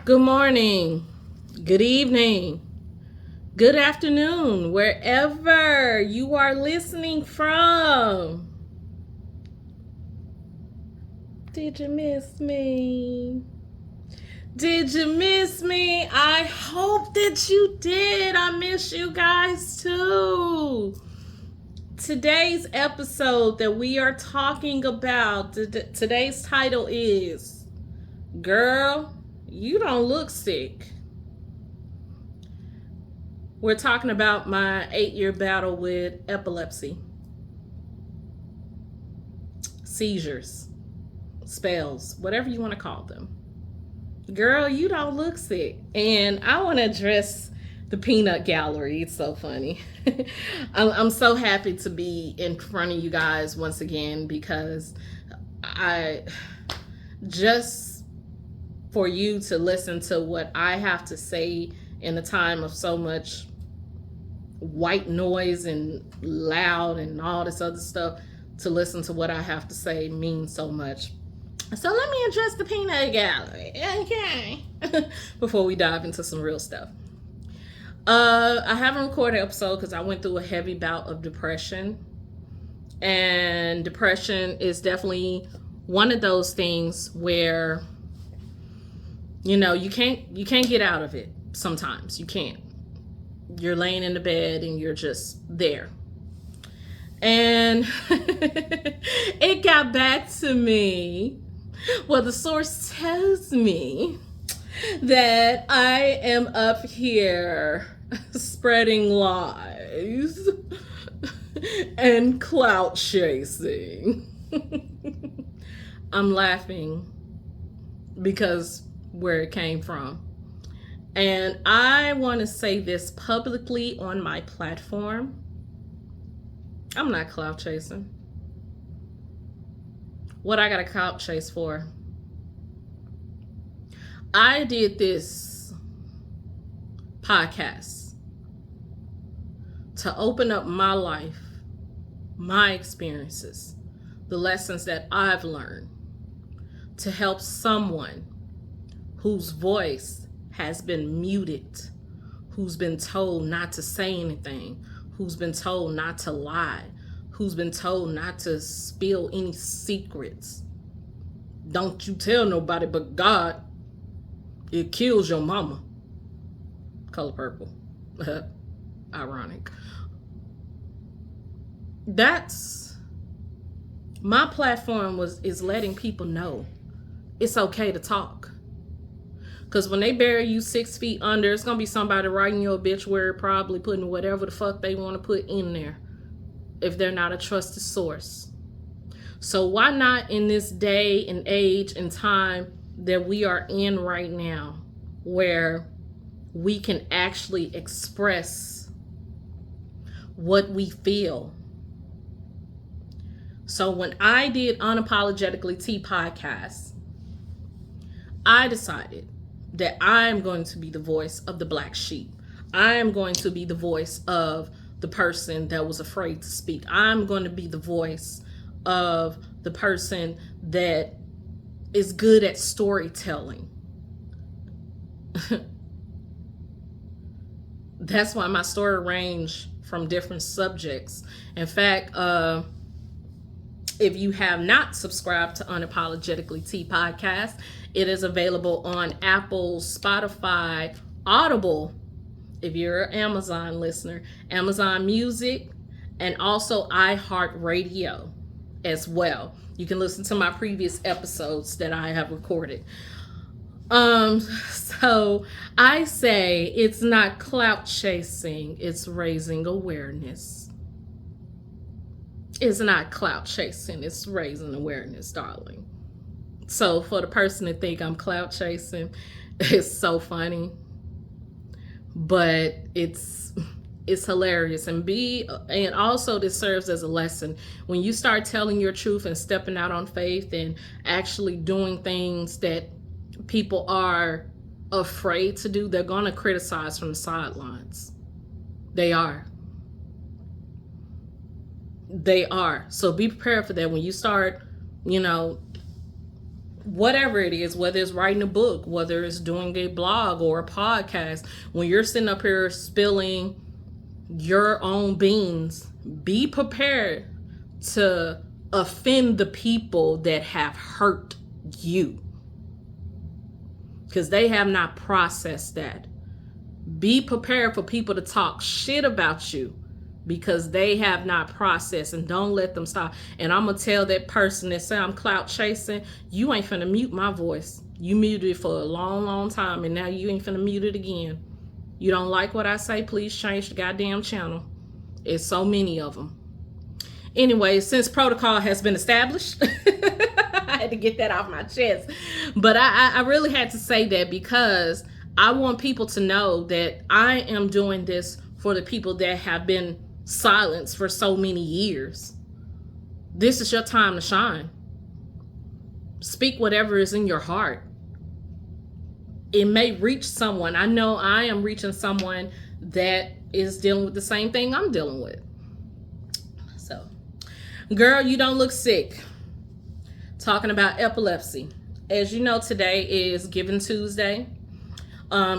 Good morning, good evening, good afternoon, wherever you are listening from. Did you miss me? Did you miss me? I hope that you did. I miss you guys too. Today's episode that we are talking about, today's title is Girl, You Don't Look Sick. We're talking about my 8-year battle with epilepsy, seizures, spells, whatever you want to call them. Girl, you don't look sick. And I want to address the peanut gallery. It's so funny. I'm so happy to be in front of you guys once again because I just for you to listen to what I have to say in a time of so much white noise and loud and all this other stuff, to listen to what I have to say means so much. So let me address the peanut gallery, okay? Before we dive into some real stuff. I haven't recorded an episode because I went through a heavy bout of depression. And depression is definitely one of those things where, you know, you can't get out of it sometimes. You can't. You're laying in the bed and you're just there. And it got back to me. Well, the source tells me that I am up here spreading lies and clout chasing. I'm laughing because where it came from. And I want to say this publicly on my platform. I'm not clout chasing. What I got a clout chase for? I did this podcast to open up my life, my experiences, the lessons that I've learned, to help someone whose voice has been muted, who's been told not to say anything, who's been told not to lie, who's been told not to spill any secrets. Don't you tell nobody but God. It kills your mama. Color purple. Ironic. That's my platform is letting people know it's okay to talk. Because when they bury you 6 feet under, it's going to be somebody writing your obituary, probably putting whatever the fuck they want to put in there if they're not a trusted source. So why not in this day and age and time that we are in right now, where we can actually express what we feel? So when I did Unapologetically Tea podcast, I decided that I'm going to be the voice of the black sheep. I am going to be the voice of the person that was afraid to speak. I'm going to be the voice of the person that is good at storytelling. That's why my story range from different subjects. In fact, if you have not subscribed to Unapologetically Tea podcast, it is available on Apple, Spotify, Audible, if you're an Amazon listener, Amazon Music, and also iHeartRadio as well. You can listen to my previous episodes that I have recorded. So I say it's not clout chasing, it's raising awareness. It's not clout chasing, it's raising awareness, darling. So for the person that think I'm clout chasing, it's so funny, but it's hilarious. And also this serves as a lesson. When you start telling your truth and stepping out on faith and actually doing things that people are afraid to do, they're going to criticize from the sidelines. They are. So be prepared for that. When you start, whatever it is, whether it's writing a book, whether it's doing a blog or a podcast, when you're sitting up here spilling your own beans, be prepared to offend the people that have hurt you, because they have not processed that. Be prepared for people to talk shit about you because they have not processed, and don't let them stop. And I'm going to tell that person that say I'm clout chasing, you ain't finna mute my voice. You muted it for a long, long time, and now you ain't finna mute it again. You don't like what I say, please change the goddamn channel. It's so many of them. Anyway, since protocol has been established, I had to get that off my chest. But I really had to say that because I want people to know that I am doing this for the people that have been silenced for so many years. This is your time to shine. Speak whatever is in your heart. It may reach someone. I know I am reaching someone that is dealing with the same thing I'm dealing with. So, girl, you don't look sick. Talking about epilepsy. As you know, today is Giving Tuesday.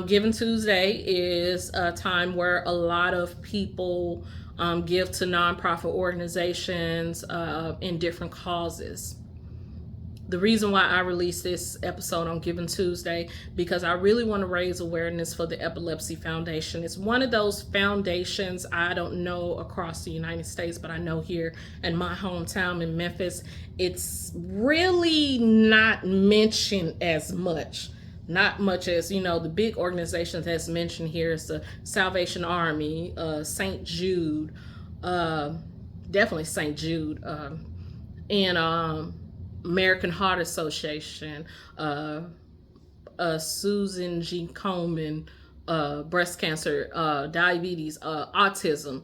Giving Tuesday is a time where a lot of people give to nonprofit organizations in different causes. The reason why I released this episode on Giving Tuesday, because I really want to raise awareness for the Epilepsy Foundation. It's one of those foundations, I don't know across the United States, but I know here in my hometown in Memphis, it's really not mentioned as much. Not much as, you know, the big organizations that's mentioned here is the Salvation Army, St. Jude, definitely St. Jude, and American Heart Association, Susan G. Komen, breast cancer, diabetes, autism,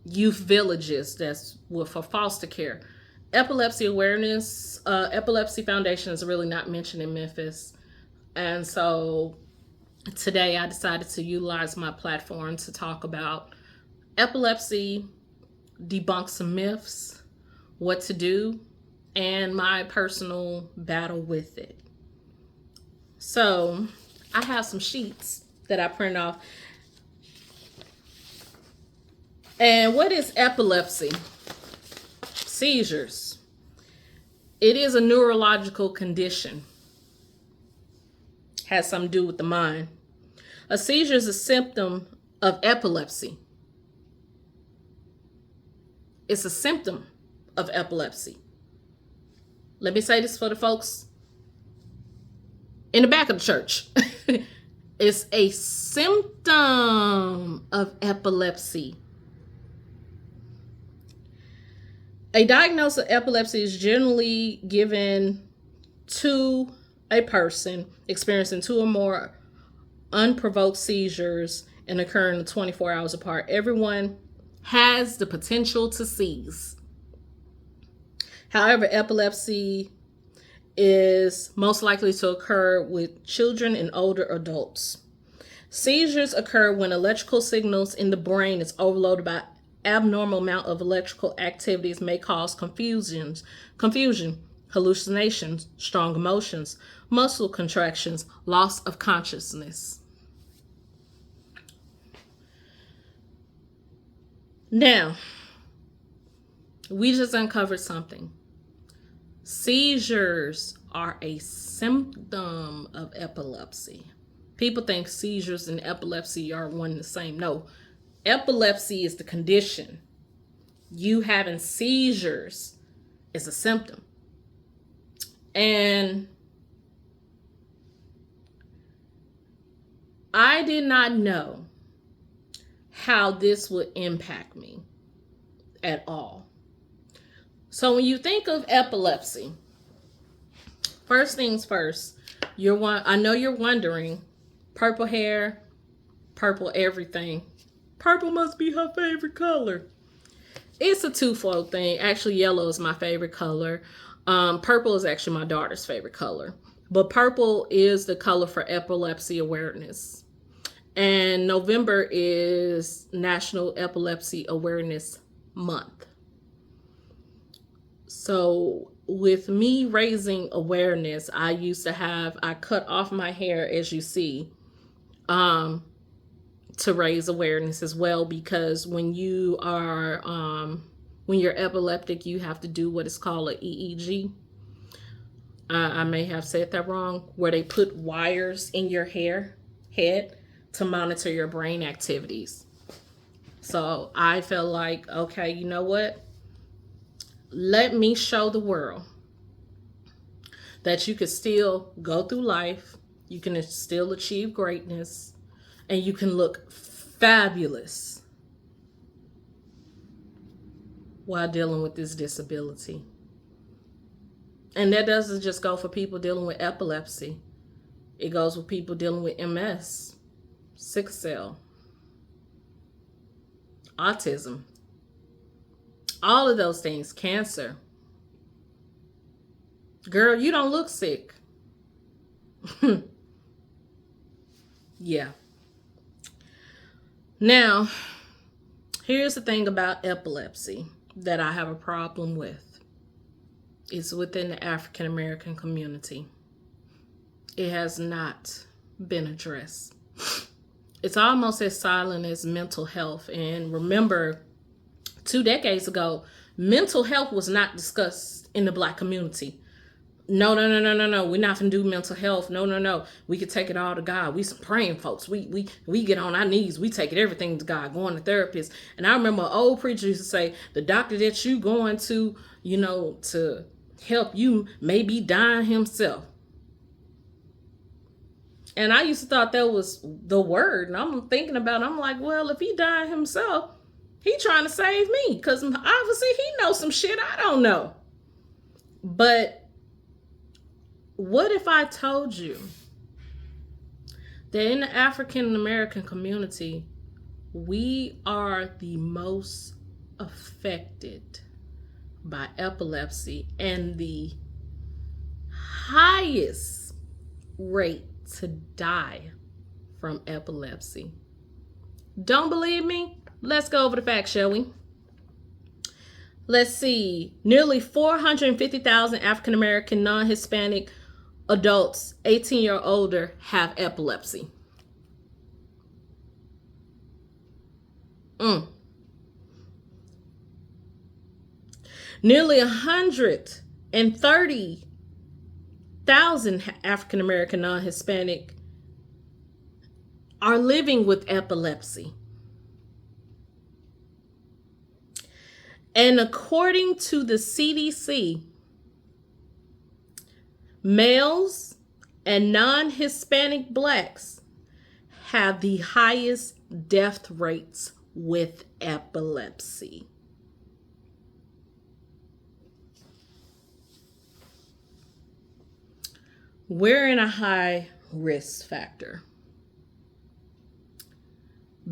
youth villages that's for foster care. Epilepsy awareness, Epilepsy Foundation is really not mentioned in Memphis. And so today I decided to utilize my platform to talk about epilepsy, debunk some myths, what to do, and my personal battle with it. So I have some sheets that I print off. And what is epilepsy? Seizures. It is a neurological condition. Has something to do with the mind. A seizure is a symptom of epilepsy. It's a symptom of epilepsy. Let me say this for the folks in the back of the church. It's a symptom of epilepsy. A diagnosis of epilepsy is generally given to a person experiencing 2 or more unprovoked seizures and occurring 24 hours apart. Everyone has the potential to seize. However, epilepsy is most likely to occur with children and older adults. Seizures occur when electrical signals in the brain is overloaded by abnormal amount of electrical activities, may cause confusion, hallucinations, strong emotions, muscle contractions, loss of consciousness. Now, we just uncovered something. Seizures are a symptom of epilepsy. People think seizures and epilepsy are one and the same. No, epilepsy is the condition. You having seizures is a symptom. And I did not know how this would impact me at all. So when you think of epilepsy, first things first, I know you're wondering, purple hair, purple everything. Purple must be her favorite color. It's a twofold thing. Actually, yellow is my favorite color. Purple is actually my daughter's favorite color. But purple is the color for epilepsy awareness. And November is National Epilepsy Awareness Month. So with me raising awareness, I cut off my hair, as you see, to raise awareness as well, because when you're epileptic, you have to do what is called an EEG. I may have said that wrong, where they put wires in your head to monitor your brain activities. So I felt like, okay, you know what? Let me show the world that you can still go through life, you can still achieve greatness, and you can look fabulous while dealing with this disability. And that doesn't just go for people dealing with epilepsy. It goes with people dealing with MS, sickle cell, autism, all of those things, cancer. Girl, you don't look sick. Yeah. Now, here's the thing about epilepsy that I have a problem with. It's within the African American community. It has not been addressed. It's almost as silent as mental health. And remember, 2 decades ago, mental health was not discussed in the Black community. No. We're not gonna do mental health. No. We could take it all to God. We some praying folks. We get on our knees. We take it everything to God. Going to therapists. And I remember an old preacher used to say, the doctor that you going to, to help you may be dying himself. And I used to thought that was the word. And I'm thinking about it. I'm like, well, if he died himself, he trying to save me, because obviously he knows some shit I don't know. But what if I told you that in the African American community, we are the most affected by epilepsy and the highest rate to die from epilepsy? Don't believe me? Let's go over the facts, shall we? Let's see. Nearly 450,000 African American non-Hispanic adults 18 or older have epilepsy. Nearly 130,000 African American non-Hispanic are living with epilepsy. And according to the CDC, males and non-Hispanic Blacks have the highest death rates with epilepsy. We're in a high risk factor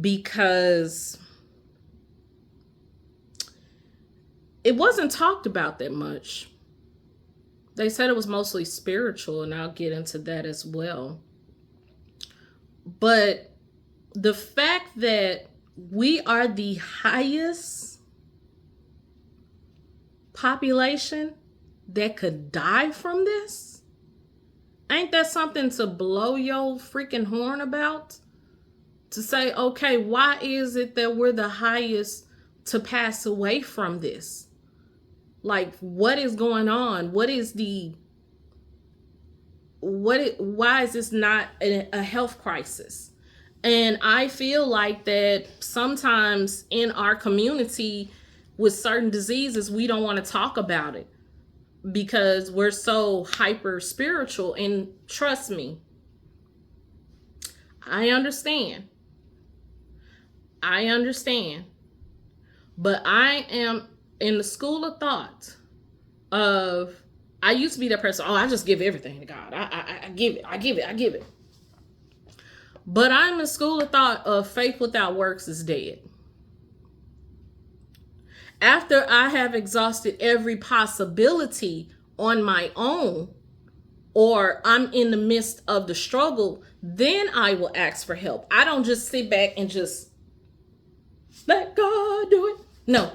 because it wasn't talked about that much. They said it was mostly spiritual, and I'll get into that as well. But the fact that we are the highest population that could die from this, ain't that something to blow your freaking horn about? To say, okay, why is it that we're the highest to pass away from this? Like, what is going on? Why is this not a health crisis? And I feel like that sometimes in our community with certain diseases, we don't want to talk about it because we're so hyper spiritual. And trust me, I understand. But I am in the school of thought of, I used to be that person, I just give everything to God. I give it. But I'm in the school of thought of faith without works is dead. After I have exhausted every possibility on my own, or I'm in the midst of the struggle, then I will ask for help. I don't just sit back and just let God do it. No.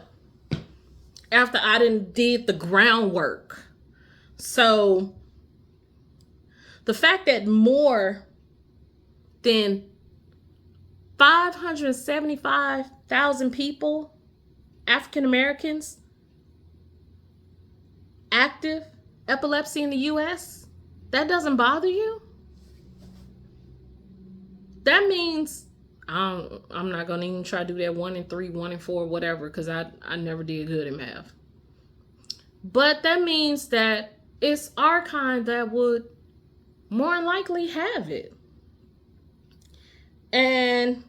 After I did the groundwork So the fact that more than 575,000 people, African Americans, active epilepsy in the US, that doesn't bother you? That means I'm not going to even try to do that 1 in 3, 1 in 4, whatever, because I never did good in math. But that means that it's our kind that would more than likely have it. And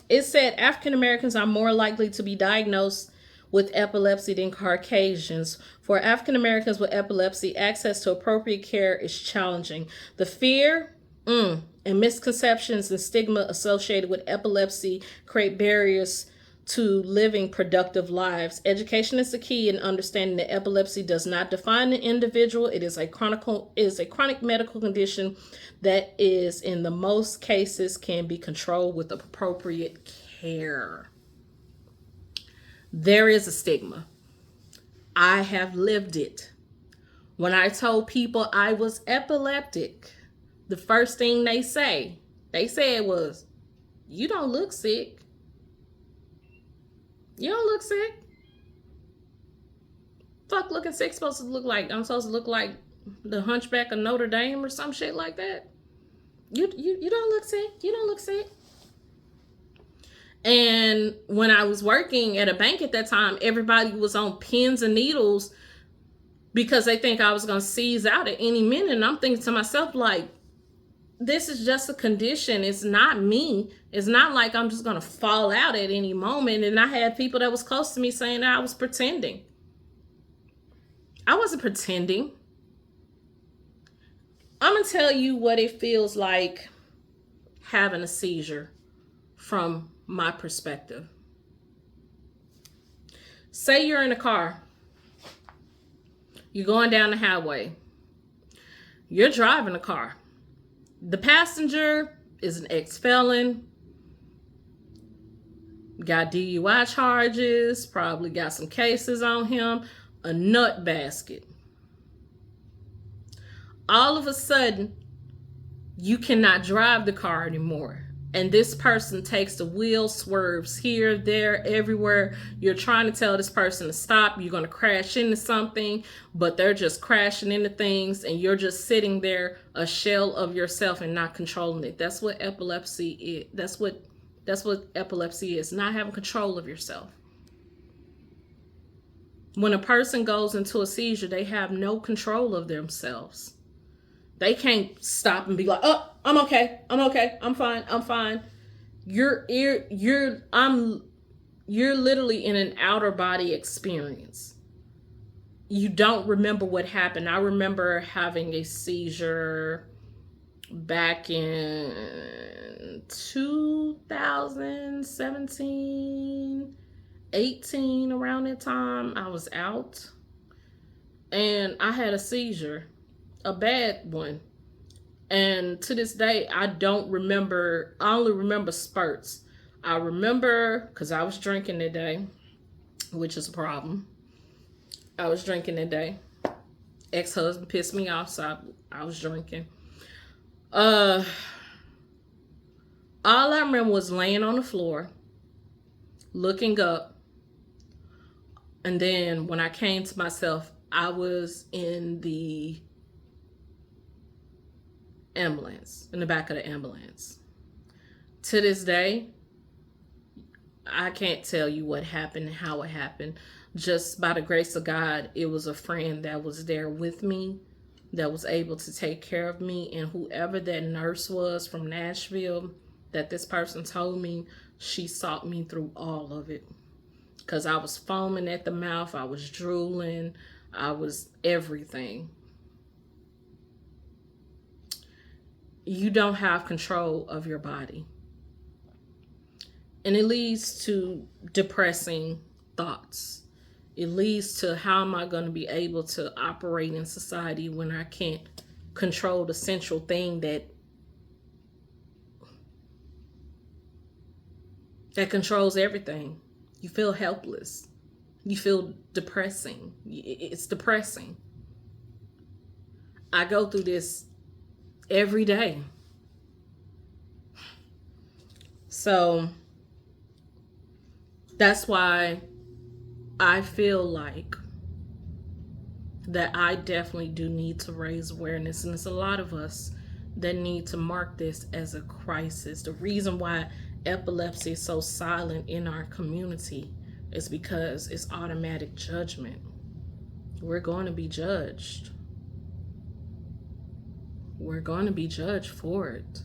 it said African Americans are more likely to be diagnosed with epilepsy than Caucasians. For African Americans with epilepsy, access to appropriate care is challenging. The fear and misconceptions and stigma associated with epilepsy create barriers to living productive lives. Education is the key in understanding that epilepsy does not define the individual. It is a chronic medical condition that is, in the most cases, can be controlled with appropriate care. There is a stigma. I have lived it. When I told people I was epileptic, the first thing they said was, "You don't look sick. You don't look sick. Fuck looking sick supposed to look like? I'm supposed to look like the Hunchback of Notre Dame or some shit like that? You don't look sick. You don't look sick." And when I was working at a bank at that time, everybody was on pins and needles because they think I was going to seize out at any minute. And I'm thinking to myself, like, this is just a condition. It's not me. It's not like I'm just going to fall out at any moment. And I had people that was close to me saying that I was pretending. I wasn't pretending. I'm going to tell you what it feels like having a seizure from my perspective. Say you're in a car. You're going down the highway. You're driving a car. The passenger is an ex-felon, got DUI charges, probably got some cases on him, a nut basket. All of a sudden, you cannot drive the car anymore. And this person takes the wheel, swerves here, there, everywhere. You're trying to tell this person to stop. You're going to crash into something, but they're just crashing into things, and you're just sitting there, a shell of yourself and not controlling it. That's what epilepsy is. That's what epilepsy is, not having control of yourself. When a person goes into a seizure, they have no control of themselves. They can't stop and be like, "Oh, I'm okay. I'm fine. You're literally in an outer body experience. You don't remember what happened. I remember having a seizure back in 2017, 18, around that time. I was out and I had a seizure. A bad one. And to this day, I don't remember. I only remember spurts. I remember because I was drinking that day, which is a problem. I was drinking that day. Ex-husband pissed me off, so I was drinking. All I remember was laying on the floor, looking up. And then when I came to myself, I was in the ambulance, in the back of the ambulance. To this day, I can't tell you what happened and how it happened. Just by the grace of God, it was a friend that was there with me that was able to take care of me. And whoever that nurse was from Nashville that this person told me, she sought me through all of it. Because I was foaming at the mouth. I was drooling. I was everything. You don't have control of your body. And it leads to depressing thoughts. It leads to, how am I going to be able to operate in society when I can't control the central thing that controls everything? You feel helpless. You feel depressing. It's depressing. I go through this every day. So that's why I feel like that I definitely do need to raise awareness. And it's a lot of us that need to mark this as a crisis. The reason why epilepsy is so silent in our community is because it's automatic judgment. We're going to be judged. We're going to be judged for it.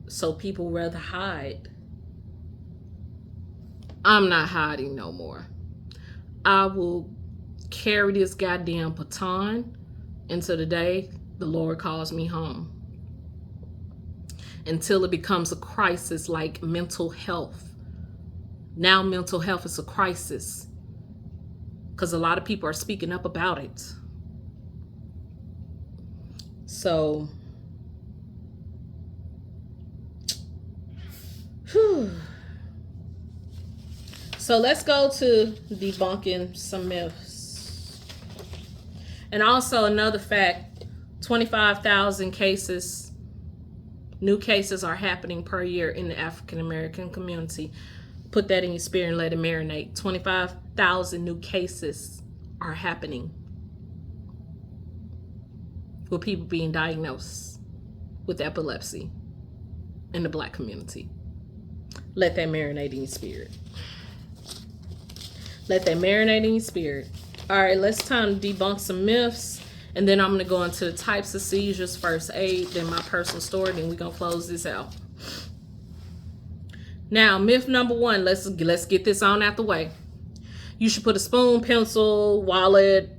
So people rather hide. I'm not hiding no more. I will carry this goddamn baton until the day the Lord calls me home. Until it becomes a crisis like mental health. Now mental health is a crisis because a lot of people are speaking up about it. So, so let's go to debunking some myths. And also another fact, 25,000 cases, new cases are happening per year in the African American community. Put that in your spirit and let it marinate. 25,000 new cases are happening with people being diagnosed with epilepsy in the Black community. Let that marinate in your spirit. Let that marinate in your spirit. All right, let's time to debunk some myths. And then I'm going to go into the types of seizures, first aid, then my personal story, then we're going to close this out. Now, myth number one, let's get this on out the way. You should put a spoon, pencil, wallet,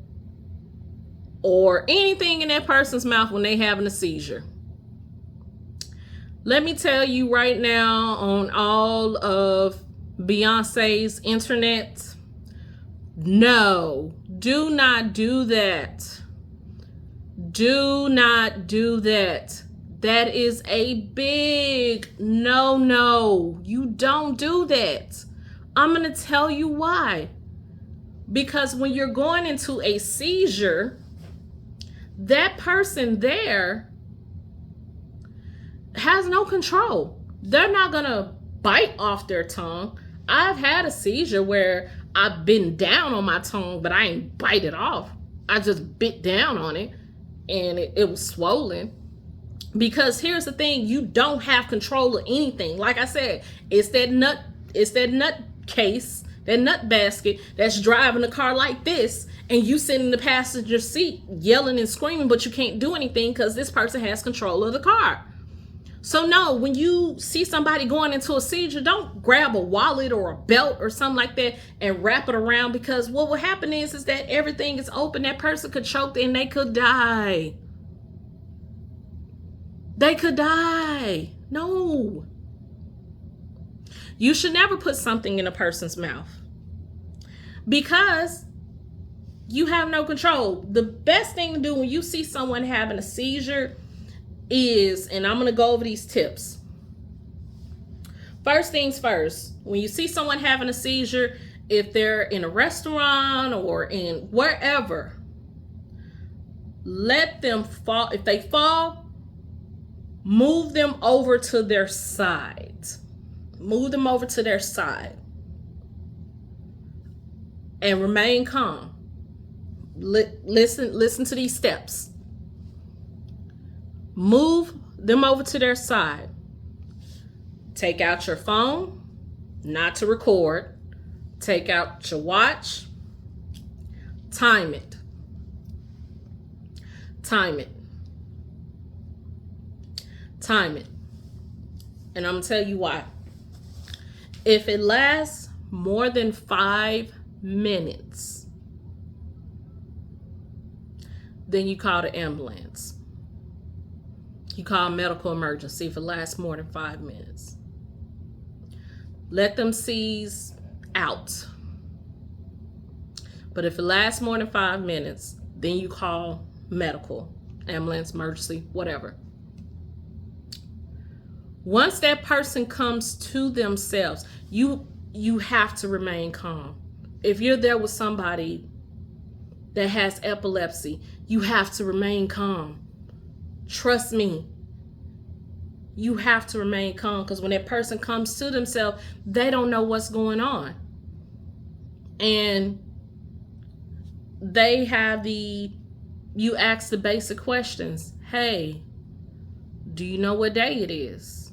or anything in that person's mouth when they having a seizure. Let me tell you right now, on all of Beyonce's internet, no, do not do that. Do not do that. That is a big no. You don't do that. I'm going to tell you why. Because when you're going into a seizure, that person there has no control. They're not going to bite off their tongue. I've had a seizure where I've been down on my tongue, but I ain't bite it off. I just bit down on it and it was swollen. Because here's the thing, you don't have control of anything. Like I said, it's that nut case, that nut basket that's driving the car like this, and you sit in the passenger seat yelling and screaming, but you can't do anything because this person has control of the car. So no, when you see somebody going into a seizure, don't grab a wallet or a belt or something like that and wrap it around, because what will happen is that everything is open. That person could choke and they could die. They could die. No. You should never put something in a person's mouth because you have no control. The best thing to do when you see someone having a seizure is, and I'm going to go over these tips. First things first, when you see someone having a seizure, if they're in a restaurant or in wherever, let them fall. If they fall, move them over to their side. Move them over to their side. And remain calm. Listen to these steps. Move them over to their side. Take out your phone, not to record. Take out your watch. Time it. Time it. Time it. And I'm going to tell you why. If it lasts more than 5 minutes, then you call the ambulance. You call medical emergency if it lasts more than 5 minutes. Let them seize out. But if it lasts more than 5 minutes, then you call medical, ambulance, emergency, whatever. Once that person comes to themselves, you have to remain calm. If you're there with somebody that has epilepsy, you have to remain calm. Trust me. You have to remain calm, because when that person comes to themselves, they don't know what's going on. And they have you ask the basic questions. Hey, do you know what day it is?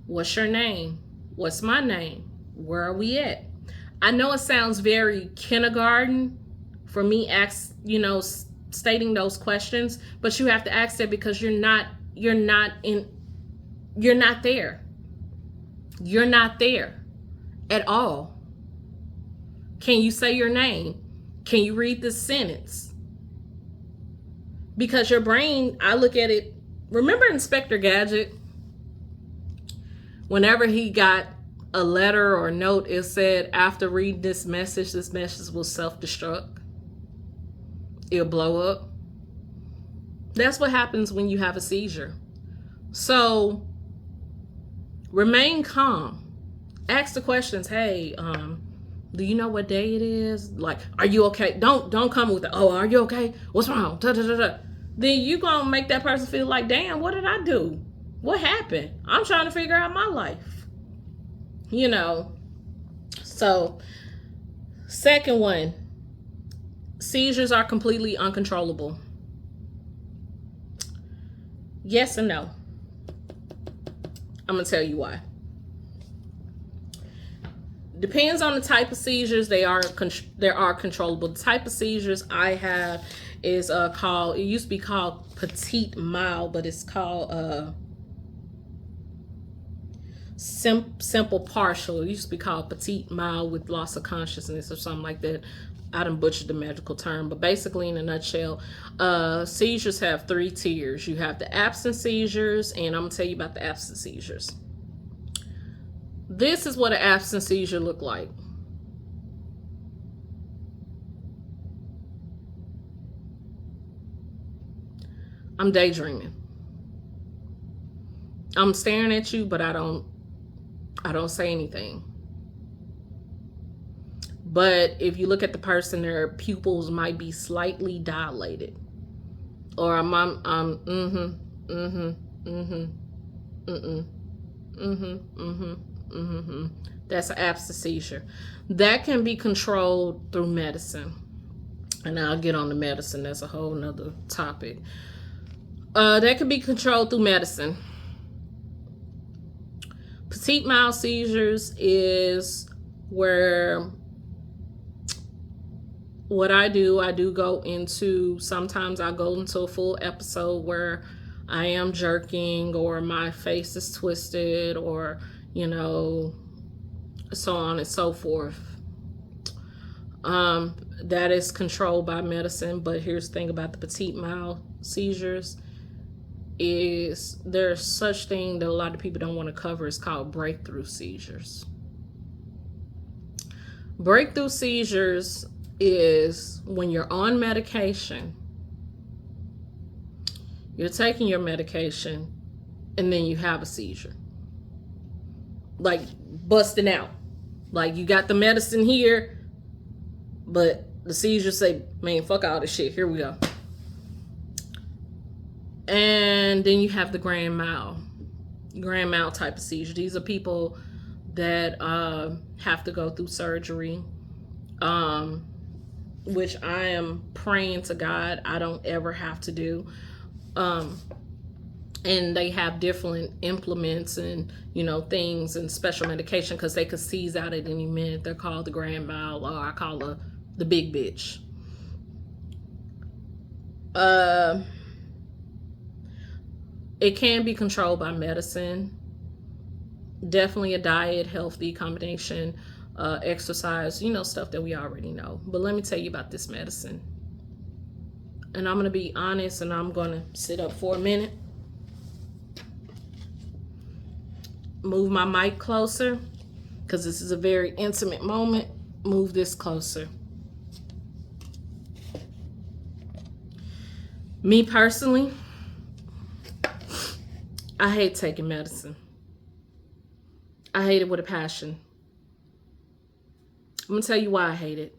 What's your name? What's my name? Where are we at? I know it sounds very kindergarten for me stating those questions, but you have to ask that because you're not there. You're not there at all. Can you say your name? Can you read this sentence? Because your brain, I look at it, remember Inspector Gadget? Whenever he got a letter or a note, it said, after reading this message will self-destruct. It'll blow up. That's what happens when you have a seizure. So remain calm. Ask the questions. Hey, do you know what day it is? Like, are you okay? Don't come with the, oh, are you okay? What's wrong? Da, da, da, da. Then you gonna make that person feel like, damn, what did I do? What happened? I'm trying to figure out my life. So second one, seizures are completely uncontrollable. Yes and no. I'm gonna tell you why. Depends on the type of seizures. They are controllable. The type of seizures I have is called, it used to be called petite mild, but it's called simple partial. It used to be called petite mild with loss of consciousness or something like that. I done butchered the medical term, but basically in a nutshell, seizures have 3 tiers. You have the absent seizures, and I'm gonna tell you about the absent seizures. This is what an absent seizure look like. I'm daydreaming. I'm staring at you, but I don't say anything. But if you look at the person, their pupils might be slightly dilated. Or that's an absent seizure. That can be controlled through medicine. And I'll get on the medicine. That's a whole nother topic. That can be controlled through medicine. Petite mild seizures is where what I do go into, sometimes I go into a full episode where I am jerking, or my face is twisted, or, so on and so forth. That is controlled by medicine. But here's the thing about the petite mild seizures is there's such thing that a lot of people don't want to cover. It's called breakthrough seizures. Breakthrough seizures is when you're on medication, you're taking your medication, and then you have a seizure. Like busting out. Like you got the medicine here, but the seizures say, man, fuck all this shit. Here we go. And then you have the grand mal type of seizure. These are people that have to go through surgery, which I am praying to God I don't ever have to do. And they have different implements and, things and special medication because they could seize out at any minute. They're called the grand mal, or I call her the big bitch. It can be controlled by medicine. Definitely a diet, healthy combination, exercise, stuff that we already know. But let me tell you about this medicine. And I'm going to be honest, and I'm going to sit up for a minute. Move my mic closer, because this is a very intimate moment. Move this closer. Me personally, I hate taking medicine. I hate it with a passion. I'm going to tell you why I hate it.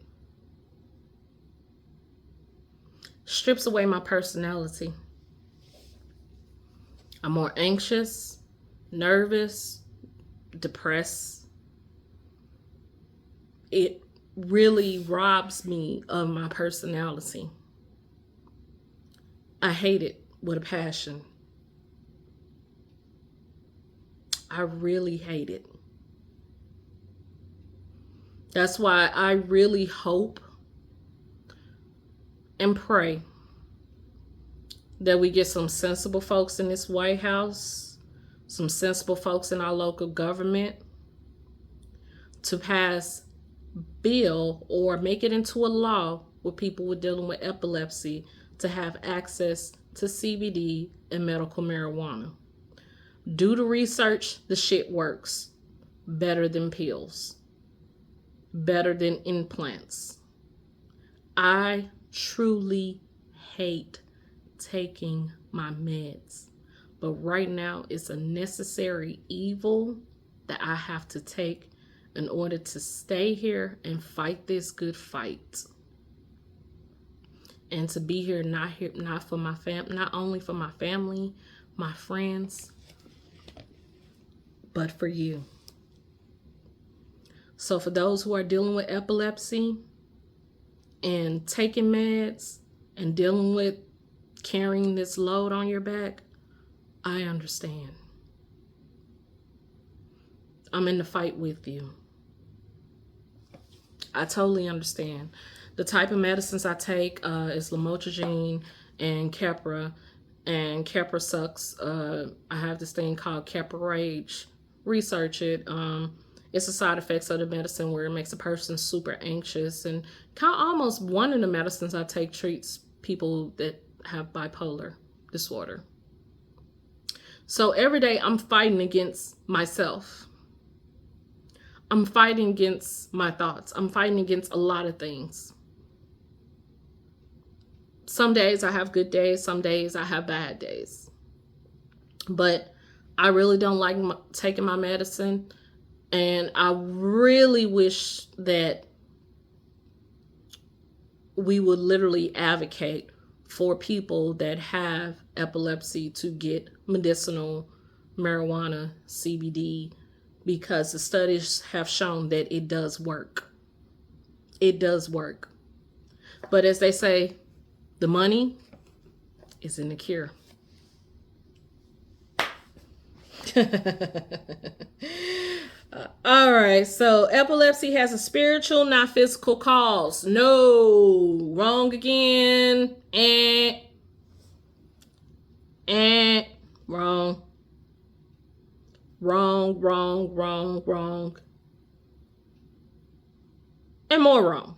strips away my personality. I'm more anxious, nervous, depressed. It really robs me of my personality. I hate it with a passion. I really hate it. That's why I really hope and pray that we get some sensible folks in this White House, some sensible folks in our local government to pass bill or make it into a law with people with dealing with epilepsy to have access to CBD and medical marijuana. Do the research, the shit works better than pills, better than implants. I truly hate taking my meds, but right now it's a necessary evil that I have to take in order to stay here and fight this good fight, and to be here not for my not only for my family, my friends, but for you. So for those who are dealing with epilepsy and taking meds and dealing with carrying this load on your back, I understand. I'm in the fight with you. I totally understand. The type of medicines I take is lamotrigine and Keppra, and Keppra sucks. I have this thing called Keppra Rage. Research it. It's the side effects of the medicine where it makes a person super anxious, and kind of almost one of the medicines I take treats people that have bipolar disorder. So every day I'm fighting against myself. I'm fighting against my thoughts. I'm fighting against a lot of things. Some days I have good days. Some days I have bad days. But I really don't like taking my medicine. And I really wish that we would literally advocate for people that have epilepsy to get medicinal marijuana, CBD, because the studies have shown that it does work. It does work. But as they say, the money is in the cure. All right, so epilepsy has a spiritual, not physical cause. No, wrong again. Wrong. Wrong. And more wrong.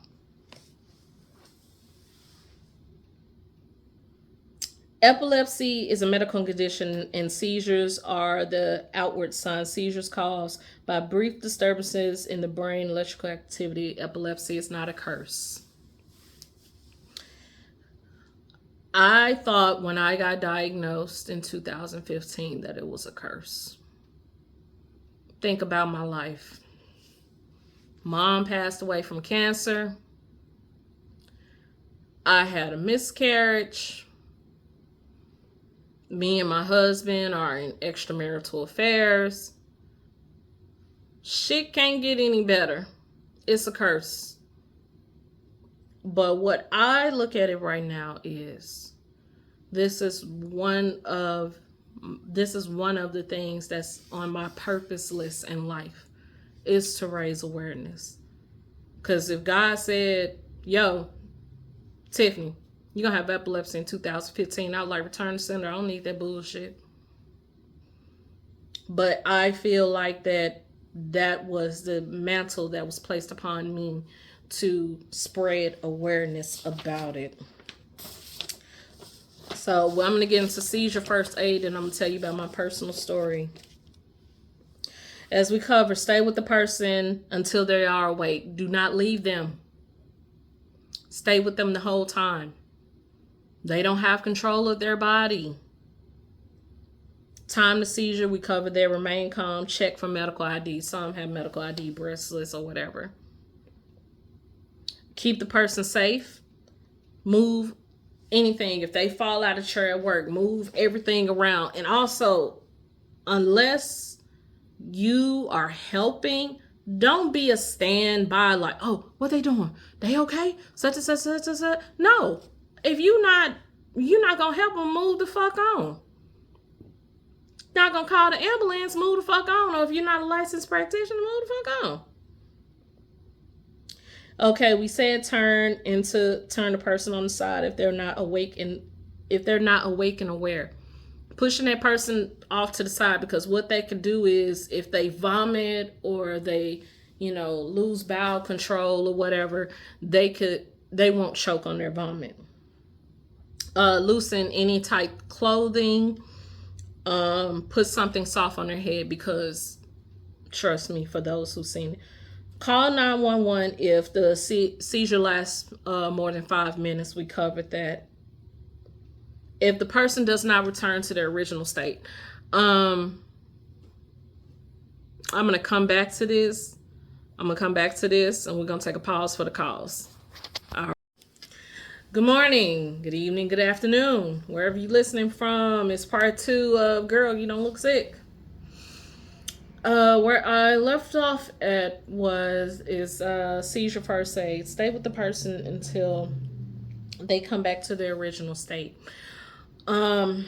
Epilepsy is a medical condition, and seizures are the outward signs. Seizures caused by brief disturbances in the brain electrical activity. Epilepsy is not a curse. I thought when I got diagnosed in 2015 that it was a curse. Think about my life. Mom passed away from cancer. I had a miscarriage. Me and my husband are in extramarital affairs. Shit can't get any better. It's a curse. But what I look at it right now is this is one of the things that's on my purpose list in life, is to raise awareness. Because if God said, yo, Tiffany, you're going to have epilepsy in 2015, I would like, return to sender. I don't need that bullshit. But I feel like that was the mantle that was placed upon me to spread awareness about it. So I'm going to get into seizure first aid, and I'm going to tell you about my personal story. As we cover, stay with the person until they are awake. Do not leave them. Stay with them the whole time. They don't have control of their body. Time to seizure, we cover their remain calm, check for medical ID. Some have medical ID, breathless or whatever. Keep the person safe. Move anything. If they fall out of chair at work, move everything around. And also, unless you are helping, don't be a standby like, oh, what they doing? They okay? Such and such, such and such. No. If you're not gonna help them, move the fuck on. Not gonna call the ambulance, move the fuck on. Or if you're not a licensed practitioner, move the fuck on. Okay, we said turn the person on the side if they're not awake and aware. Pushing that person off to the side, because what they could do is if they vomit or they, lose bowel control or whatever, they won't choke on their vomit. Loosen any tight clothing. Put something soft on their head, because trust me, for those who've seen it. Call 911 if the seizure lasts more than 5 minutes. We covered that. If the person does not return to their original state, I'm going to come back to this. And we're going to take a pause for the calls. All right. Good morning, good evening, good afternoon, wherever you're listening from. It's part 2 of Girl, You Don't Look Sick. Where I left off at is seizure first aid. Stay with the person until they come back to their original state. The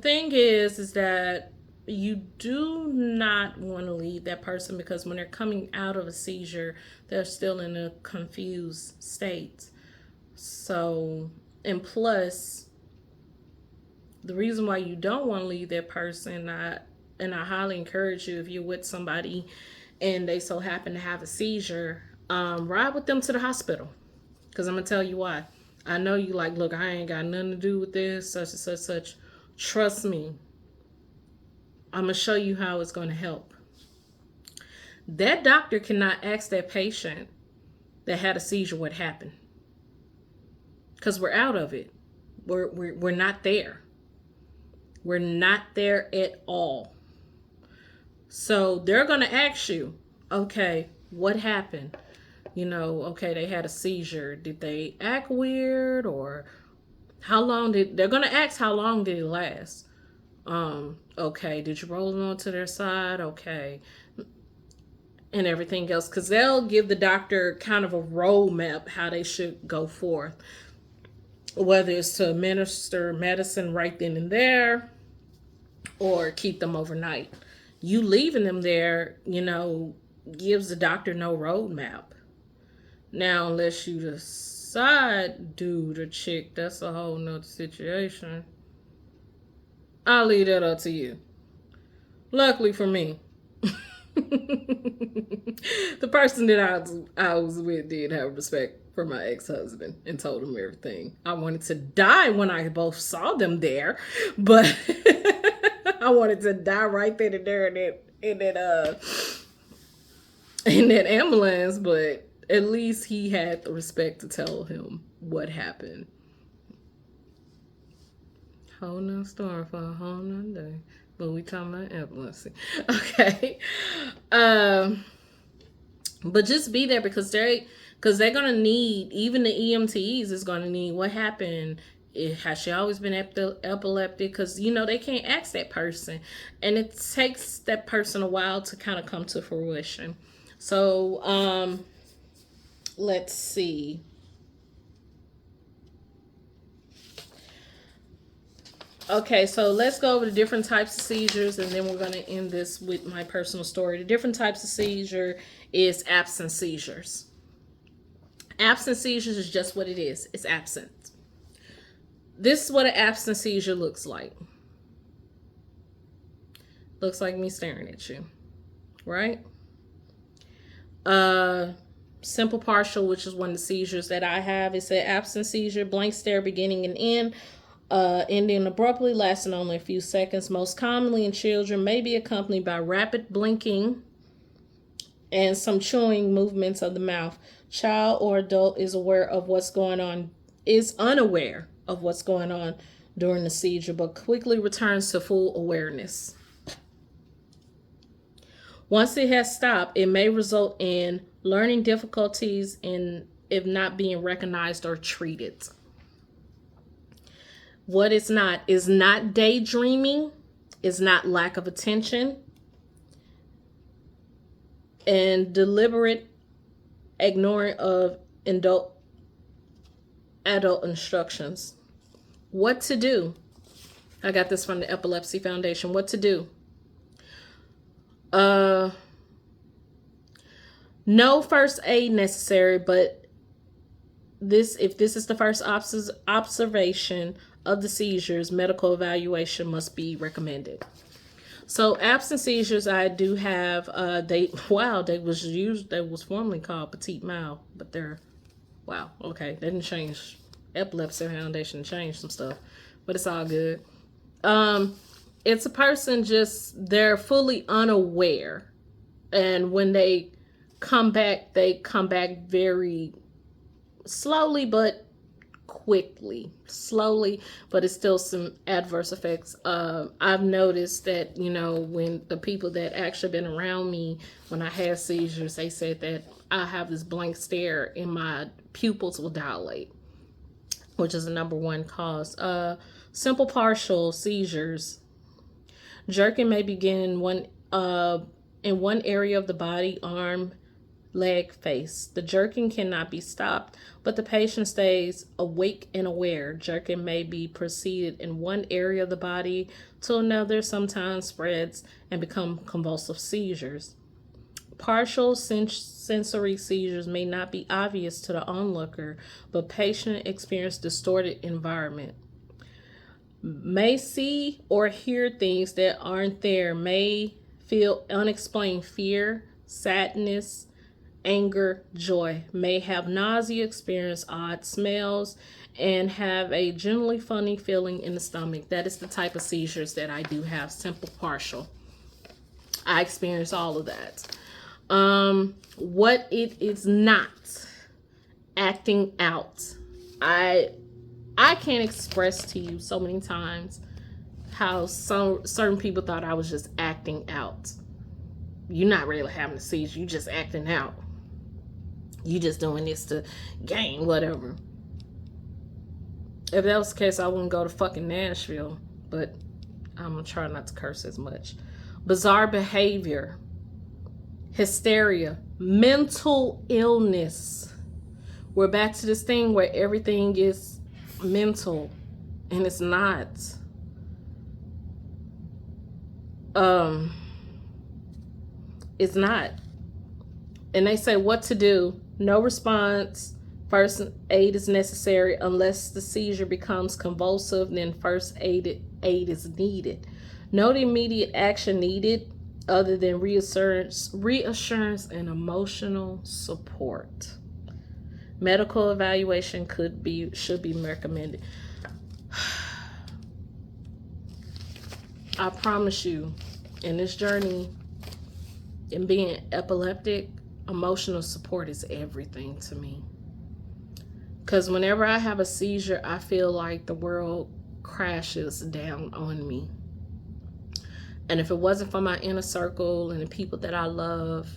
thing is that you do not want to leave that person, because when they're coming out of a seizure, they're still in a confused state. So, and plus, the reason why you don't want to leave that person, and I highly encourage you, if you're with somebody and they so happen to have a seizure, ride with them to the hospital. Because I'm going to tell you why. I know you like, look, I ain't got nothing to do with this, such and such, such. Trust me. I'm going to show you how it's going to help. That doctor cannot ask that patient that had a seizure what happened. Because we're out of it. We're not there. We're not there at all. So they're going to ask you, okay, what happened? Okay, they had a seizure. Did they act weird, or they're going to ask how long did it last? Okay, did you roll them onto their side? Okay. And everything else, because they'll give the doctor kind of a roadmap how they should go forth. Whether it's to administer medicine right then and there, or keep them overnight. You leaving them there, gives the doctor no roadmap. Now, unless you decide, dude or chick, that's a whole nother situation. I'll leave that up to you. Luckily for me, the person that I was with did have respect for my ex-husband and told him everything. I wanted to die when I both saw them there, but I wanted to die right then and there in that ambulance, but at least he had the respect to tell him what happened. Whole nother story for a whole nother day. But we talking about epilepsy. Okay. But just be there, because they're gonna need, even the EMTs is gonna need, what happened? Has she always been epileptic? Because they can't ask that person, and it takes that person a while to kind of come to fruition. So let's see. Okay, so let's go over the different types of seizures, and then we're going to end this with my personal story. The different types of seizure is absent seizures. Absent seizures is just what it is. It's absent. This is what an absent seizure looks like. Looks like me staring at you, right? Simple partial, which is one of the seizures that I have. It's an absent seizure, blank stare beginning and end. Ending abruptly, lasting only a few seconds, most commonly in children, may be accompanied by rapid blinking and some chewing movements of the mouth. Child or adult is unaware of what's going on during the seizure, but quickly returns to full awareness. Once it has stopped, it may result in learning difficulties in if not being recognized or treated. What it's not is not daydreaming, is not lack of attention, and deliberate ignoring of adult instructions. What to do? I got this from the Epilepsy Foundation. What to do? No first aid necessary, but if this is the first observation of the seizures, medical evaluation must be recommended. So absent seizures, I do have they was formerly called petite mal, but they're okay. They didn't change. Epilepsy Foundation changed some stuff, but it's all good. It's a person they're fully unaware, and when they come back very slowly but quickly. Slowly, but it's still some adverse effects. I've noticed that, when the people that actually been around me when I had seizures, they said that I have this blank stare and my pupils will dilate, which is the number one cause. Simple partial seizures. Jerking may begin in one area of the body, arm, leg, face. The jerking cannot be stopped, but the patient stays awake and aware. Jerking may be proceeded in one area of the body to another, sometimes spreads and become convulsive seizures. Partial sensory seizures may not be obvious to the onlooker, but patient experience distorted environment. May see or hear things that aren't there, may feel unexplained fear, sadness, anger, joy, may have nausea, experience odd smells, and have a generally funny feeling in the stomach. That is the type of seizures that I do have, simple partial. I experience all of that. What it is not, acting out. I can't express to you so many times how certain people thought I was just acting out. You're not really having a seizure, you just acting out. You just doing this to gain whatever. If that was the case, I wouldn't go to fucking Nashville, but I'm gonna try not to curse as much. Bizarre behavior, hysteria, mental illness. We're back to this thing where everything is mental, and it's not. It's not. And they say what to do. No response. First aid is necessary unless the seizure becomes convulsive. Then first aid is needed. No immediate action needed other than reassurance and emotional support. Medical evaluation should be recommended. I promise you, in this journey, in being epileptic, emotional support is everything to me. Because whenever I have a seizure, I feel like the world crashes down on me. And if it wasn't for my inner circle and the people that I love,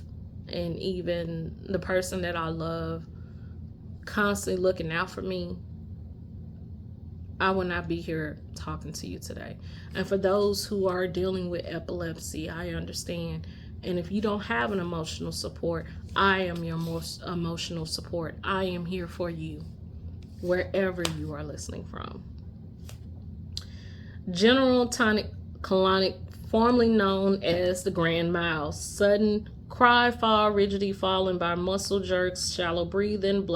and even the person that I love constantly looking out for me, I would not be here talking to you today. And for those who are dealing with epilepsy, I understand. And if you don't have an emotional support, I am your most emotional support. I am here for you, wherever you are listening from. General tonic-clonic, formerly known as the grand mal. Sudden cry, fall, rigidity, falling by muscle jerks, shallow breathing,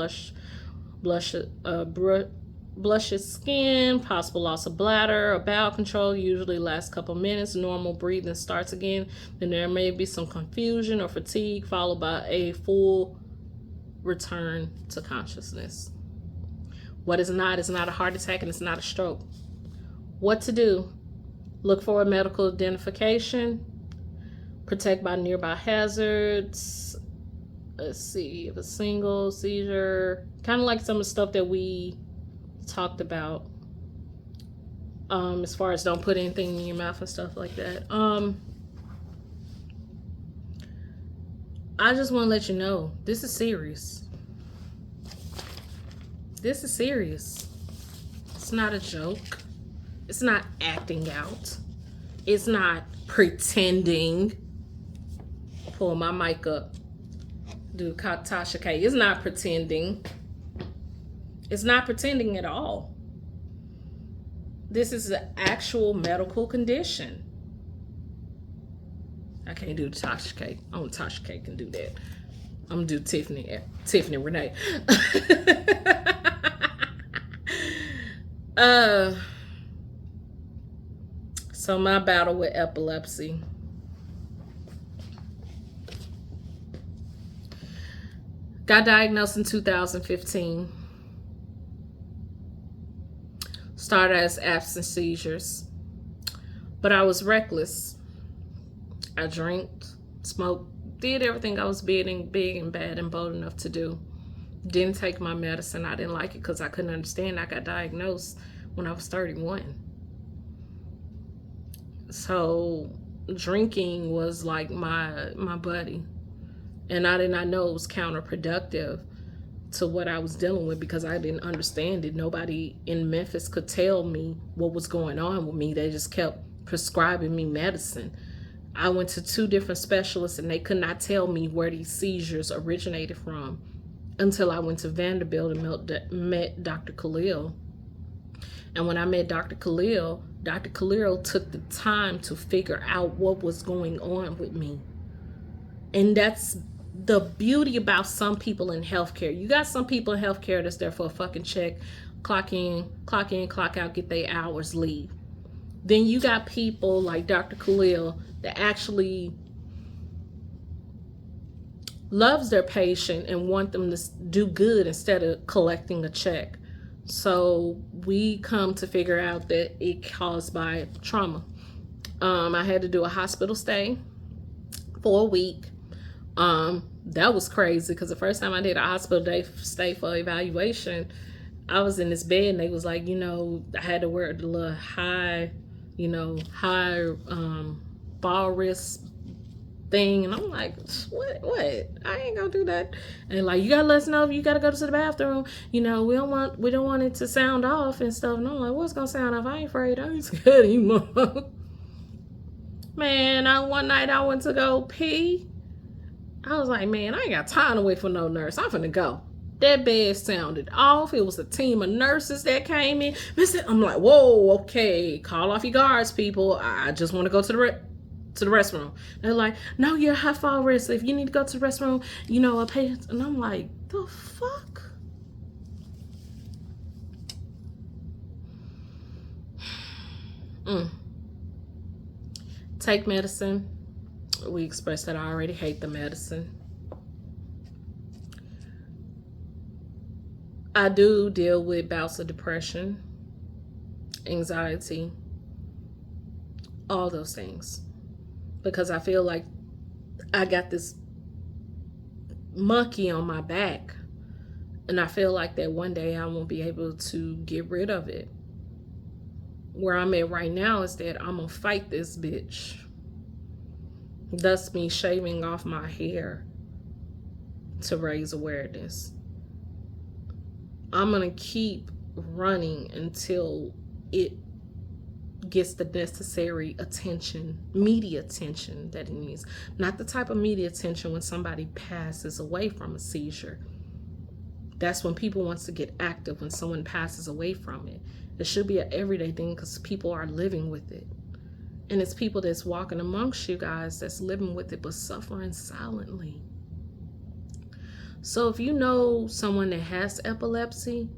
blushes skin, possible loss of bladder or bowel control, usually lasts a couple minutes. Normal breathing starts again. Then there may be some confusion or fatigue, followed by a full return to consciousness. What is not a heart attack, and it's not a stroke. What to do? Look for a medical identification. Protect by nearby hazards. Let's see, if a single seizure, kind of like some of the stuff that we talked about, as far as don't put anything in your mouth and stuff like that. I just want to let you know, this is serious. This is serious. It's not a joke. It's not acting out. It's not pretending. Pull my mic up. Do Tasha K. It's not pretending. It's not pretending at all. This is an actual medical condition. I can't do Tasha K. Only Tasha K can do that. I'm gonna do Tiffany Renee. So my battle with epilepsy. Got diagnosed in 2015. Started as absent seizures. But I was reckless. I drank, smoked, did everything I was big and bad and bold enough to do. Didn't take my medicine. I didn't like it because I couldn't understand. I got diagnosed when I was 31. So drinking was like my buddy. And I did not know it was counterproductive to what I was dealing with because I didn't understand it. Nobody in Memphis could tell me what was going on with me. They just kept prescribing me medicine. I went to 2 different specialists and they could not tell me where these seizures originated from until I went to Vanderbilt and met Dr. Khalil. And when I met Dr. Khalil took the time to figure out what was going on with me. And that's the beauty about some people in healthcare. You got some people in healthcare that's there for a fucking check, clock in, clock out, get their hours, leave. Then you got people like Dr. Khalil that actually loves their patient and want them to do good instead of collecting a check. So we come to figure out that it caused by trauma. I had to do a hospital stay for a week. That was crazy because the first time I did a hospital stay for evaluation, I was in this bed and they was like, I had to wear the little high fall wrist thing, and I'm like, what? I ain't gonna do that. And like, you gotta let us know if you gotta go to the bathroom. We don't want it to sound off and stuff. And I'm like, what's gonna sound off? I ain't afraid. I ain't scared anymore. Man, one night I went to go pee. I was like, man, I ain't got time to wait for no nurse. I'm finna go. That bed sounded off. It was a team of nurses that came in. I'm like, whoa, okay, call off your guards, people. I just want to go to the restroom. They're like, no, you're high fall risk. If you need to go to the restroom, a patient. And I'm like, the fuck? Take medicine. We expressed that I already hate the medicine. I do deal with bouts of depression, anxiety, all those things. Because I feel like I got this monkey on my back. And I feel like that one day I won't be able to get rid of it. Where I'm at right now is that I'm going to fight this bitch. Thus me shaving off my hair to raise awareness. I'm going to keep running until it gets the necessary attention, media attention that it needs. Not the type of media attention when somebody passes away from a seizure. That's when people want to get active, when someone passes away from it. It should be an everyday thing because people are living with it. And it's people that's walking amongst you guys that's living with it but suffering silently. So if you know someone that has epilepsy,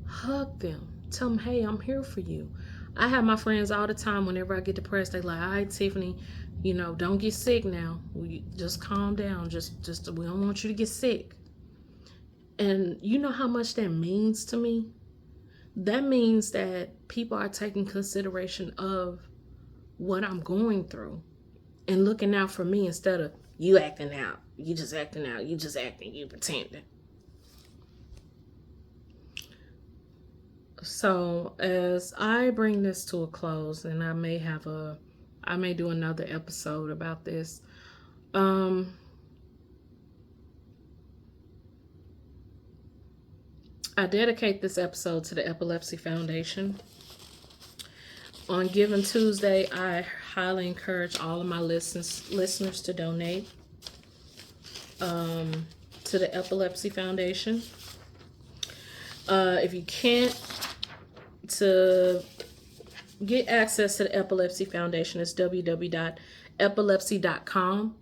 hug them. Tell them, hey, I'm here for you. I have my friends all the time whenever I get depressed. They like, all right, Tiffany, don't get sick now. We just calm down. Just we don't want you to get sick. And you know how much that means to me? That means that people are taking consideration of what I'm going through and looking out for me instead of you acting out. You just acting out. You just acting. You pretending. So as I bring this to a close, and I may do another episode about this. I dedicate this episode to the Epilepsy Foundation. On Giving Tuesday, I highly encourage all of my listeners to donate to the Epilepsy Foundation. If you can't, to get access to the Epilepsy Foundation, it's www.epilepsy.com.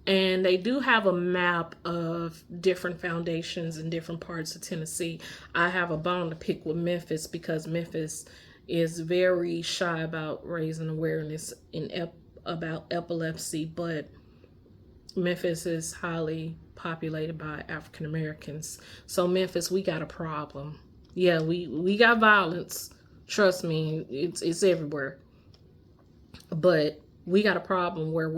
And they do have a map of different foundations in different parts of Tennessee. I have a bone to pick with Memphis because Memphis is very shy about raising awareness about epilepsy, but Memphis is highly populated by African Americans. So Memphis, we got a problem. Yeah, we got violence. Trust me, it's everywhere. But we got a problem where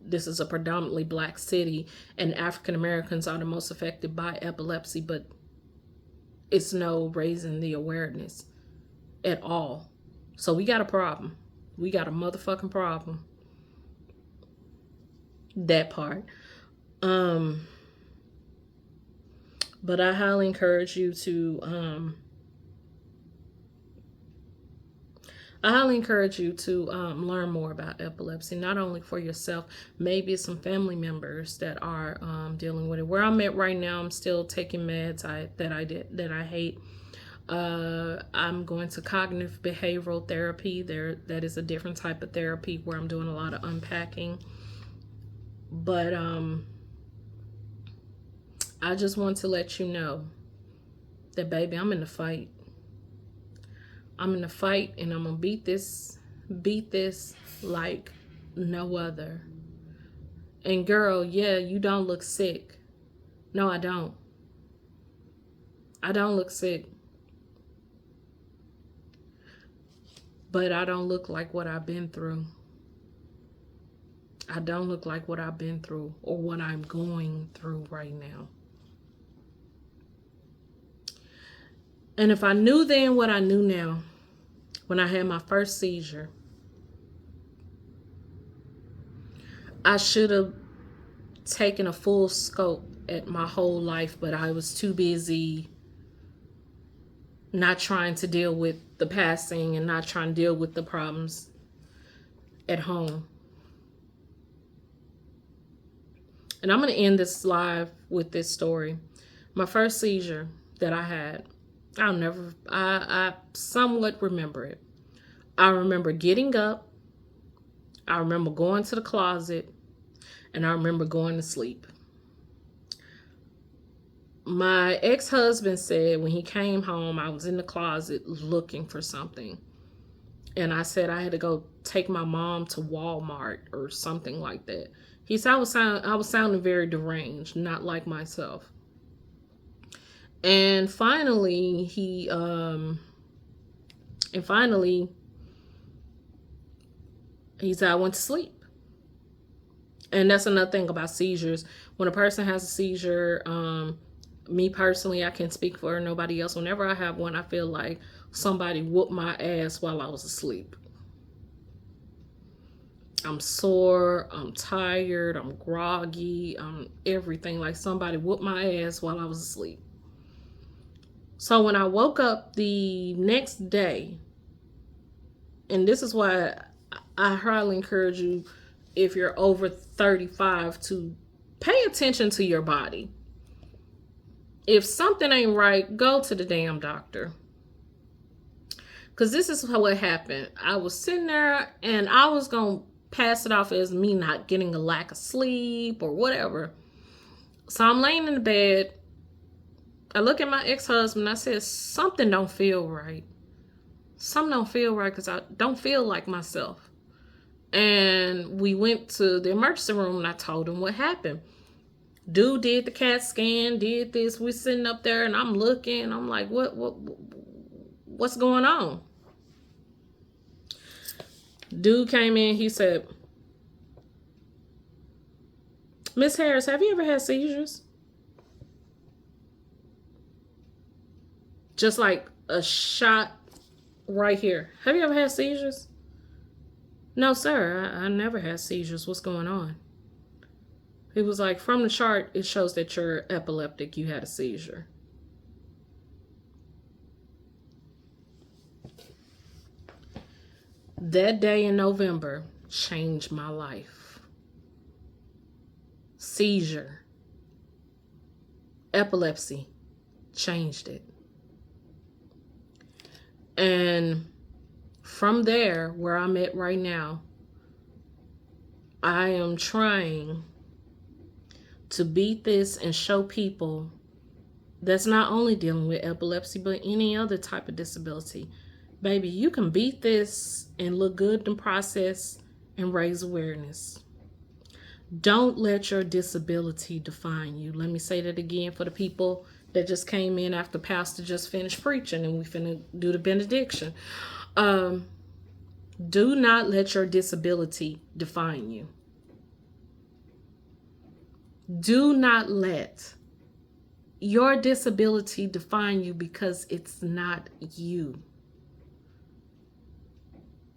this is a predominantly black city and African Americans are the most affected by epilepsy, but it's no raising the awareness at all. So we got a problem. We got a motherfucking problem. That part. But I highly encourage you to learn more about epilepsy, not only for yourself, maybe some family members that are dealing with it. Where I'm at right now, I'm still taking meds that I hate. I'm going to cognitive behavioral therapy. That is a different type of therapy where I'm doing a lot of unpacking. But I just want to let you know that, baby, I'm in the fight. I'm in the fight, and I'm gonna beat this like no other. And girl, yeah, you don't look sick. No, I don't. I don't look sick. But I don't look like what I've been through. I don't look like what I've been through or what I'm going through right now. And if I knew then what I knew now, when I had my first seizure, I should have taken a full scope at my whole life, but I was too busy not trying to deal with the passing and not trying to deal with the problems at home. And I'm going to end this live with this story. My first seizure that I had, I somewhat remember it. I remember getting up. I remember going to the closet. And I remember going to sleep. My ex-husband said when he came home, I was in the closet looking for something. And I said I had to go take my mom to Walmart or something like that. He said I was sounding very deranged, not like myself. And finally, he said I went to sleep. And that's another thing about seizures. When a person has a seizure, me personally, I can't speak for nobody else. Whenever I have one, I feel like somebody whooped my ass while I was asleep. I'm sore, I'm tired, I'm groggy, I'm everything. Like somebody whooped my ass while I was asleep. So when I woke up the next day, and this is why I highly encourage you, if you're over 35, to pay attention to your body. If something ain't right, go to the damn doctor. Because this is what happened. I was sitting there and I was going to pass it off as me not getting a lack of sleep or whatever. So I'm laying in the bed. I look at my ex-husband. I said, something don't feel right. Something don't feel right because I don't feel like myself. And we went to the emergency room and I told him what happened. Dude did the CAT scan, did this. We're sitting up there and I'm looking. I'm like, what's going on? Dude came in. He said, Miss Harris, have you ever had seizures? Just like a shot right here. Have you ever had seizures? No, sir, I never had seizures. What's going on? He was like, from the chart, it shows that you're epileptic. You had a seizure. That day in November changed my life. Seizure, epilepsy changed it. And from there, where I'm at right now, I am trying to beat this and show people that's not only dealing with epilepsy, but any other type of disability. Baby, you can beat this and look good in the process and raise awareness. Don't let your disability define you. Let me say that again for the people that just came in after Pastor just finished preaching and we finna do the benediction. Do not let your disability define you. Do not let your disability define you, because it's not you.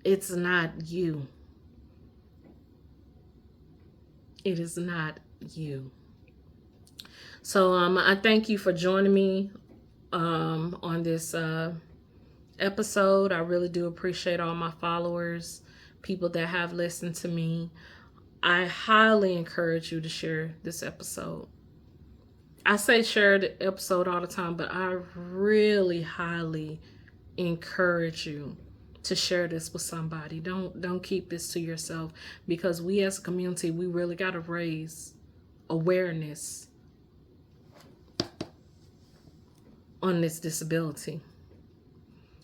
It's not you. It is not you. So I thank you for joining me on this episode. I really do appreciate all my followers, people that have listened to me. I highly encourage you to share this episode. I say share the episode all the time, but I really highly encourage you to share this with somebody. Don't keep this to yourself, because we as a community, we really got to raise awareness on this disability.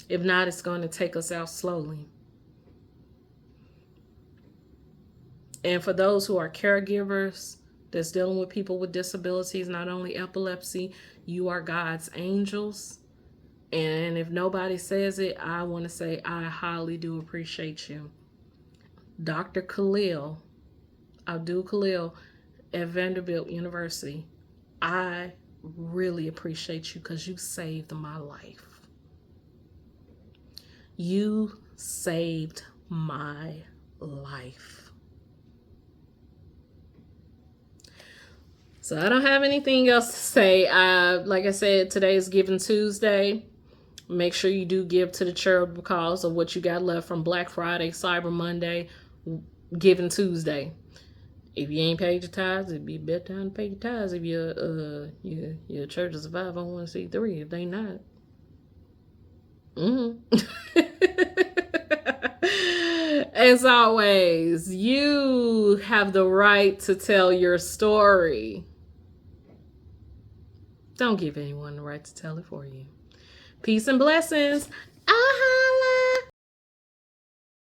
If not, it's going to take us out slowly. And for those who are caregivers that's dealing with people with disabilities, not only epilepsy, you are God's angels. And if nobody says it, I want to say I highly do appreciate you. Dr. Abdul Khalil at Vanderbilt University, I really appreciate you, because you saved my life. You saved my life. So I don't have anything else to say. Like I said, today is Giving Tuesday. Make sure you do give to the charitable cause of what you got left from Black Friday, Cyber Monday, Giving Tuesday. If you ain't paid your tithes, it'd be a better time to pay your tithes if your church is a 501c3. If they not. As always, you have the right to tell your story. Don't give anyone the right to tell it for you. Peace and blessings.